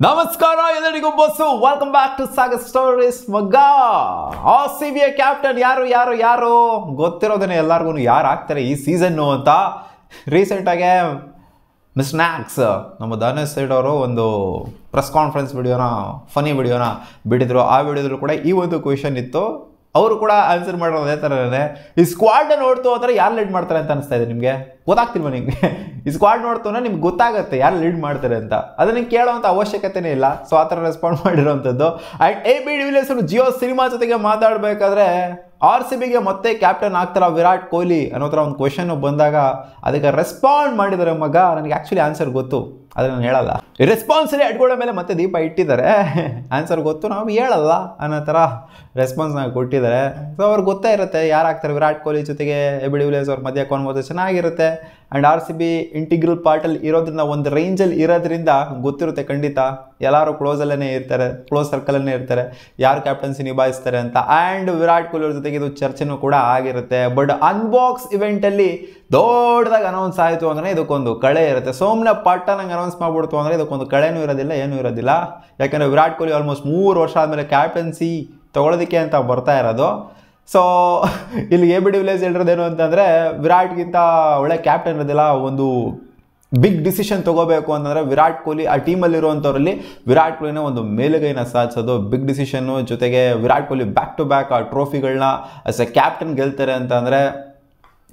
ನಮಸ್ಕಾರ ಎಲ್ಲರಿಗೂ ಬಸ್ಸು welcome back to Sagar stories ಮಗ RCB ಕ್ಯಾಪ್ಟನ್ ಯಾರು ಗೊತ್ತಿರೋದನ್ನೇ ಎಲ್ಲರಿಗೂ ಯಾರು ಆಗ್ತಾರೆ ಈ ಸೀಸನ್ನು ಅಂತ ರೀಸೆಂಟಾಗೆ ಮಿಸ್ ನ್ಯಾಕ್ಸ್ ನಮ್ಮ ಧನುಷ್ ಸೈಡ್ ಅವರು ಒಂದು ಪ್ರೆಸ್ ಕಾನ್ಫರೆನ್ಸ್ ವಿಡಿಯೋನ ಫನಿ ವಿಡಿಯೋನ ಬಿಟ್ಟಿದ್ರು. ಆ ವಿಡಿಯೋದಲ್ಲೂ ಕೂಡ ಈ ಒಂದು ಕ್ವೆಶನ್ ಇತ್ತು. ಅವರು ಕೂಡ ಆನ್ಸರ್ ಮಾಡೋದು ಅದೇ ಥರನೇ. ಈ ಸ್ಕ್ವಾಡ್ನ ನೋಡ್ತು ಅಂದರೆ ಯಾರು ಲೀಡ್ ಮಾಡ್ತಾರೆ ಅಂತ ಅನಿಸ್ತಾ ಇದೆ ನಿಮಗೆ? ಗೊತ್ತಾಗ್ತಿಲ್ವ ನಿಮಗೆ? ಈ ಸ್ಕ್ವಾಡ್ ನೋಡ್ತು ಅಂದರೆ ನಿಮ್ಗೆ ಗೊತ್ತಾಗುತ್ತೆ ಯಾರು ಲೀಡ್ ಮಾಡ್ತಾರೆ ಅಂತ. ಅದನ್ನು ಕೇಳೋವಂಥ ಅವಶ್ಯಕತೆನೇ ಇಲ್ಲ. ಸೊ ಆ ಥರ ರೆಸ್ಪಾಂಡ್ ಮಾಡಿರೋವಂಥದ್ದು. ಆ್ಯಂಡ್ AB de Villiers ಅವರು ಜಿಯೋ ಸಿನಿಮಾ ಜೊತೆಗೆ ಮಾತಾಡಬೇಕಾದ್ರೆ RCBಗೆ ಮತ್ತೆ ಕ್ಯಾಪ್ಟನ್ ಆಗ್ತಾರ ವಿರಾಟ್ ಕೊಹ್ಲಿ ಅನ್ನೋ ಥರ ಒಂದು ಕ್ವೆಶನ್ ಬಂದಾಗ ಅದಕ್ಕೆ ರೆಸ್ಪಾಂಡ್ ಮಾಡಿದ್ದಾರೆ ಮಗ. ನನಗೆ ಆ್ಯಕ್ಚುಲಿ ಆನ್ಸರ್ ಗೊತ್ತು, ಆದರೆ ನಾನು ಹೇಳಲ್ಲ. ರೆಸ್ಪಾನ್ಸಲ್ಲಿ ಅಡ್ಕೊಳ್ಳೋ ಮೇಲೆ ಮತ್ತೆ ದೀಪ ಇಟ್ಟಿದ್ದಾರೆ. ಆನ್ಸರ್ ಗೊತ್ತು, ನಾವು ಹೇಳಲ್ಲ ಅನ್ನೋ ಥರ ರೆಸ್ಪಾನ್ಸ್ನ ಕೊಟ್ಟಿದ್ದಾರೆ. ಸೊ ಅವ್ರಿಗೆ ಗೊತ್ತೇ ಇರುತ್ತೆ ಯಾರು ಆಗ್ತಾರೆ ವಿರಾಟ್ ಕೊಹ್ಲಿ ಜೊತೆಗೆ AB de Villiers ಅವ್ರ ಮಧ್ಯೆ ಕಾನ್ವರ್ಸೇಷನ್ ಆಗಿರುತ್ತೆ. ಆ್ಯಂಡ್ RCB ಇಂಟಿಗ್ರಲ್ ಪಾರ್ಟಲ್ಲಿ ಇರೋದ್ರಿಂದ ಒಂದು ರೇಂಜಲ್ಲಿ ಇರೋದ್ರಿಂದ ಗೊತ್ತಿರುತ್ತೆ ಖಂಡಿತ ಎಲ್ಲರೂ ಕ್ಲೋಸಲ್ಲೇ ಇರ್ತಾರೆ, ಕ್ಲೋಸ್ ಸರ್ಕಲಲ್ಲೇ ಇರ್ತಾರೆ ಯಾರು ಕ್ಯಾಪ್ಟನ್ಸಿ ನಿಭಾಯಿಸ್ತಾರೆ ಅಂತ. ಆ್ಯಂಡ್ ವಿರಾಟ್ ಕೊಹ್ಲಿ ಅವ್ರ ಜೊತೆಗೆ ಇದು ಚರ್ಚೆನೂ ಕೂಡ ಆಗಿರುತ್ತೆ. ಬಟ್ ಅನ್ಬಾಕ್ಸ್ ಇವೆಂಟಲ್ಲಿ ದೊಡ್ಡದಾಗಿ ಅನೌನ್ಸ್ ಆಯಿತು ಅಂದರೆ ಇದಕ್ಕೊಂದು ಕಳೆ ಇರುತ್ತೆ. ಸುಮ್ಮನೆ ಪಟ್ಟನಂಗೆ ಅನೌನ್ಸ್ ಮಾಡಿಬಿಡ್ತು ಅಂದರೆ ಇದಕ್ಕೊಂದು ಕಳೆನೂ ಇರೋದಿಲ್ಲ, ಏನೂ ಇರೋದಿಲ್ಲ. ಯಾಕಂದರೆ ವಿರಾಟ್ ಕೊಹ್ಲಿ ಆಲ್ಮೋಸ್ಟ್ 3 ವರ್ಷ ಆದಮೇಲೆ ಕ್ಯಾಪ್ಟನ್ಸಿ ತೊಗೊಳೋದಕ್ಕೆ ಅಂತ ಬರ್ತಾ ಇರೋದು. ಸೊ ಇಲ್ಲಿ AB de Villiers ಹೇಳಿರೋದೇನು ಅಂತಂದರೆ ವಿರಾಟ್ಗಿಂತ ಒಳ್ಳೆ ಕ್ಯಾಪ್ಟನ್ ಇರೋದಿಲ್ಲ. ಒಂದು ಬಿಗ್ ಡಿಸಿಷನ್ ತೊಗೋಬೇಕು ಅಂತಂದರೆ ವಿರಾಟ್ ಕೊಹ್ಲಿ ಆ ಟೀಮಲ್ಲಿರುವಂಥವ್ರಲ್ಲಿ ವಿರಾಟ್ ಕೊಹ್ಲಿನ ಒಂದು ಮೇಲುಗೈನ ಸಾಧಿಸೋದು ಬಿಗ್ ಡಿಸಿಷನ್ನು. ಜೊತೆಗೆ Virat Kohli back to back ಆ ಟ್ರೋಫಿಗಳನ್ನ ಆಸ್ ಎ ಕ್ಯಾಪ್ಟನ್ ಗೆಲ್ತಾರೆ ಅಂತಂದರೆ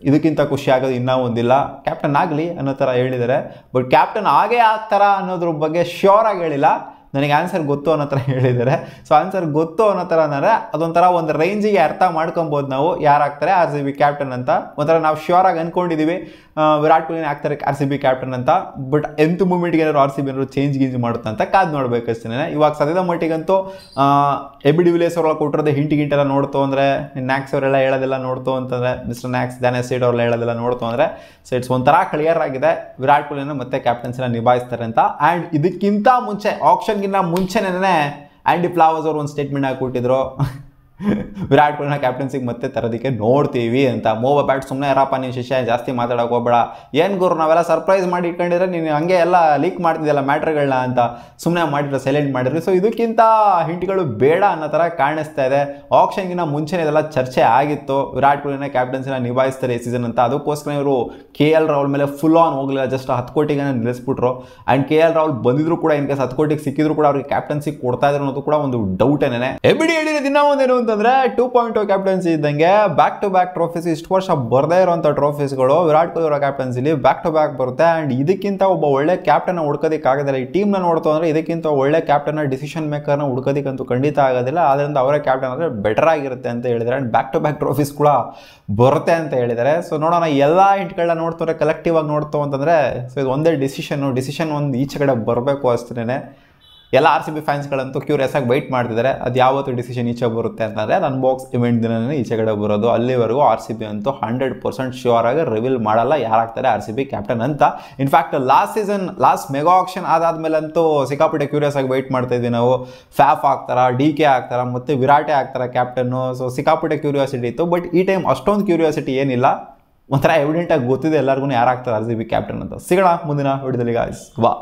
ಇದಕ್ಕಿಂತ ಖುಷಿ ಆಗೋದು ಇನ್ನೂ ಒಂದಿಲ್ಲ. ಕ್ಯಾಪ್ಟನ್ ಆಗಲಿ ಅನ್ನೋ ಥರ ಹೇಳಿದ್ದಾರೆ. ಬಟ್ ಕ್ಯಾಪ್ಟನ್ ಆಗೇ ಆಗ್ತಾರ ಅನ್ನೋದ್ರ ಬಗ್ಗೆ ಶ್ಯೂರ್ ಆಗಿ ಹೇಳಿಲ್ಲ. ನನಗೆ ಆನ್ಸರ್ ಗೊತ್ತು ಅನ್ನೋ ಥರ ಹೇಳಿದ್ದಾರೆ. ಸೊ ಆನ್ಸರ್ ಗೊತ್ತು ಅನ್ನೋ ಥರ ಅಂದರೆ ಅದೊಂಥರ ಒಂದು ರೇಂಜಿಗೆ ಅರ್ಥ ಮಾಡ್ಕೊಬೋದು ನಾವು ಯಾರಾಗ್ತಾರೆ RCB ಕ್ಯಾಪ್ಟನ್ ಅಂತ. ಒಂಥರ ನಾವು ಶ್ಯೂರ್ ಆಗಿ ಅಂದ್ಕೊಂಡಿದ್ದೀವಿ ವಿರಾಟ್ ಕೊಹ್ಲಿನೇ ಆಗ್ತಾರೆ RCB ಕ್ಯಾಪ್ಟನ್ ಅಂತ. ಬಟ್ ಎಂಥ ಮೂಮೆಂಟ್ಗೆ ಏನಾದ್ರು RCB ಏನಾದ್ರು ಚೇಂಜ್ ಮಾಡುತ್ತೆ ಅಂತ ಕಾದು ನೋಡ್ಬೇಕಷ್ಟೇ. ಇವಾಗ ಸದ್ಯದ ಮಟ್ಟಿಗಂತೂ AB de Villiers ಅವರೆಲ್ಲ ಕೊಟ್ಟಿರೋದು ಹಿಂಟಿಗೆಲ್ಲ ನೋಡ್ತು ಅಂದರೆ, ನ್ಯಾಕ್ಸ್ ಅವರೆಲ್ಲ ಹೇಳೋದೆಲ್ಲ ನೋಡ್ತು ಅಂತಂದರೆ, ಮಿಸ್ಟರ್ ನ್ಯಾಕ್ಸ್ ಧನುಷ್ ಸೈಡ್ ಅವರೆಲ್ಲ ಹೇಳೋದೆಲ್ಲ ನೋಡ್ತು ಅಂದರೆ ಸೊ ಇಟ್ಸ್ ಒಂಥರ ಕ್ಲಿಯರ್ ಆಗಿದೆ ವಿರಾಟ್ ಕೊಹ್ಲಿನ ಮತ್ತೆ ಕ್ಯಾಪ್ಟನ್ಸಿನ ನಿಭಾಯಿಸ್ತಾರೆ ಅಂತ. ಆ್ಯಂಡ್ ಇದಕ್ಕಿಂತ ಮುಂಚೆ ಆಪ್ಷನ್ಗಿಂತ ಮುಂಚೆನೇ ಆ್ಯಂಡಿ ಫ್ಲವರ್ಸ್ ಅವರು ಒಂದು ಸ್ಟೇಟ್ಮೆಂಟ್ ಹಾಕಿಕೊಟ್ಟಿದ್ರು ವಿರಾಟ್ ಕೊಹ್ಲಿನ ಕ್ಯಾಪ್ಟನ್ಸಿಗೆ ಮತ್ತೆ ತರೋದಕ್ಕೆ ನೋಡ್ತೀವಿ ಅಂತ. ಮೋಬ ಬ್ಯಾಟ್ ಸುಮ್ಮನೆ ಇರಪ್ಪ ನೀವು ಶಿಷ್ಯ, ಜಾಸ್ತಿ ಮಾತಾಡೋಕೆ ಹೋಗ್ಬೇಡ. ಏನು ಗುರು ನಾವೆಲ್ಲ ಸರ್ಪ್ರೈಸ್ ಮಾಡಿ ಇಟ್ಕೊಂಡಿದ್ರೆ ನೀನು ಹಂಗೆ ಎಲ್ಲ ಲೀಕ್ ಮಾಡ್ತಿದ್ದೆಲ್ಲ ಮ್ಯಾಟ್ರ್ಗಳನ್ನ ಅಂತ ಸುಮ್ಮನೆ ಮಾಡಿದ್ರೆ ಸೈಲೆಂಟ್ ಮಾಡಿದ್ರಿ. ಸೊ ಇದಕ್ಕಿಂತ ಹಿಂಟ್ಗಳು ಬೇಡ ಅನ್ನೋ ಥರ ಕಾಣಿಸ್ತಾ ಇದೆ. ಆಪ್ಷನ್ಗಿಂತ ಮುಂಚೆನೇ ಇದೆಲ್ಲ ಚರ್ಚೆ ಆಗಿತ್ತು ವಿರಾಟ್ ಕೊಹ್ಲಿನ ಕ್ಯಾಪ್ಟನ್ಸಿನ ನಿಭಾಯಿಸ್ತಾರೆ ಈ ಸೀಸನ್ ಅಂತ. ಅದಕ್ಕೋಸ್ಕರ ಇವರು KL ರಾಹುಲ್ ಮೇಲೆ ಫುಲ್ ಆನ್ ಹೋಗಲಿಲ್ಲ, ಜಸ್ಟ್ 10 ಕೋಟಿಗೆ ನಿಲ್ಲಿಸ್ಬಿಟ್ರು. ಆ್ಯಂಡ್ KL ರಾಹುಲ್ ಬಂದಿದ್ರು ಕೂಡ ಇನ್ ಕೇಸ್ 10 ಕೋಟಿಗೆ ಸಿಕ್ಕಿದ್ರು ಕೂಡ ಅವ್ರಿಗೆ ಕ್ಯಾಪ್ಟನ್ಸಿ ಕೊಡ್ತಾ ಇದ್ರು ಅನ್ನೋದು ಕೂಡ ಒಂದು ಡೌಟೇನೆ. ಎಬಿಡಿ ಹೇಳಿರೋ ದಿನ ಒಂದೇನು ಅಂತಂದ್ರೆ 2.0 ಕ್ಯಾಪ್ಟನ್ಸಿ ಇದ್ದಂಗೆ ಬ್ಯಾಕ್ ಟು ಬ್ಯಾಕ್ ಟ್ರೋಫೀಸ್, ಇಷ್ಟು ವರ್ಷ ಬರದೇ ಇರುವಂಥ ಟ್ರೋಫೀಸ್ಗಳು ವಿರಾಟ್ ಕೊಹ್ಲಿ ಅವರ ಕ್ಯಾಪ್ಟನ್ಸಿಲಿ ಬ್ಯಾಕ್ ಟು ಬ್ಯಾಕ್ ಬರುತ್ತೆ. ಆ್ಯಂಡ್ ಇದಕ್ಕಿಂತ ಒಬ್ಬ ಒಳ್ಳೆ ಕ್ಯಾಪ್ಟನ್ನ ಹುಡ್ಕೋದಕ್ಕೆ ಆಗೋದಿಲ್ಲ. ಈ ಟೀಮ್ನ ನೋಡ್ತು ಅಂದರೆ ಇದಕ್ಕಿಂತ ಒಳ್ಳೆ ಕ್ಯಾಪ್ಟನ್ನ ಡಿಸಿಷನ್ ಮೇಕರ್ನ ಹುಡ್ಕೋದಕ್ಕಂತೂ ಖಂಡಿತ ಆಗೋದಿಲ್ಲ. ಆದ್ದರಿಂದ ಅವರೇ ಕ್ಯಾಪ್ಟನ್ ಅಂದರೆ ಬೆಟರ್ ಆಗಿರುತ್ತೆ ಅಂತ ಹೇಳಿದ್ದಾರೆ. And back to back trophies ಕೂಡ ಬರುತ್ತೆ ಅಂತ ಹೇಳಿದ್ದಾರೆ. ಸೊ ನೋಡೋಣ ಎಲ್ಲ ಹಿಂಟ್ಗಳನ್ನ ನೋಡ್ತಾರೆ ಕಲೆಕ್ಟಿವ್ ಆಗಿ ನೋಡ್ತು ಅಂತಂದರೆ ಸೊ ಇದು ಒಂದೇ ಡಿಸಿಷನ್ ಒಂದು ಈಚೆ ಕಡೆ ಬರಬೇಕು ಅಷ್ಟೇ. ಎಲ್ಲ RCB ಫ್ಯಾನ್ಸ್ಗಳಂತೂ ಕ್ಯೂರಿಯಸ್ ಆಗಿ ವೆಯ್ಟ್ ಮಾಡ್ತಿದ್ದಾರೆ ಅದು ಯಾವತ್ತು ಡಿಸಿಷನ್ ಈಚೆ ಬರುತ್ತೆ ಅಂತಂದರೆ ಅದು ಅನ್ಬಾಕ್ಸ್ ಇವೆಂಟ್ ದಿನನೇ ಈಚೆ ಕಡೆ ಬರೋದು. ಅಲ್ಲಿವರೆಗೂ RCB ಅಂತೂ 100% ಶ್ಯೂರ್ ಆಗಿ ರಿವೀಲ್ ಮಾಡಲ್ಲ ಯಾರಾಗ್ತಾರೆ RCB ಕ್ಯಾಪ್ಟನ್ ಅಂತ. ಇನ್ಫ್ಯಾಕ್ಟ್ ಲಾಸ್ಟ್ ಮೆಗಾ ಆಕ್ಷನ್ ಆದಾದ್ಮೇಲಂತೂ ಸಿಕ್ಕಾಪಟ್ಟೆ ಕ್ಯೂರಿಯಸ್ ಆಗಿ ವೆಯ್ಟ್ ಮಾಡ್ತಾ ಇದ್ವಿ ನಾವು. ಫ್ಯಾಫ್ ಆಗ್ತಾರಾ, DK ಆಗ್ತಾರಾ, ಮತ್ತು ವಿರಾಟೇ ಆಗ್ತಾರಾ ಕ್ಯಾಪ್ಟನ್ನು. ಸೊ ಸಿಕ್ಕಾಪಟ್ಟೆ ಕ್ಯೂರಿಯಾಸಿಟಿ ಇತ್ತು. ಬಟ್ ಈ ಟೈಮ್ ಅಷ್ಟೊಂದು ಕ್ಯೂರಿಯಾಸಿಟಿ ಏನಿಲ್ಲ. ಒಂಥರ ಎವಿಡೆಂಟಾಗಿ ಗೊತ್ತಿದೆ ಎಲ್ಲರಿಗೂ ಯಾರಾಗ್ತಾರೆ RCB ಕ್ಯಾಪ್ಟನ್ ಅಂತ. ಸಿಗೋಣ ಮುಂದಿನ ವಿಡಿಯೋದಲ್ಲಿ ಗಾಯ್ಸ್. ವಾ.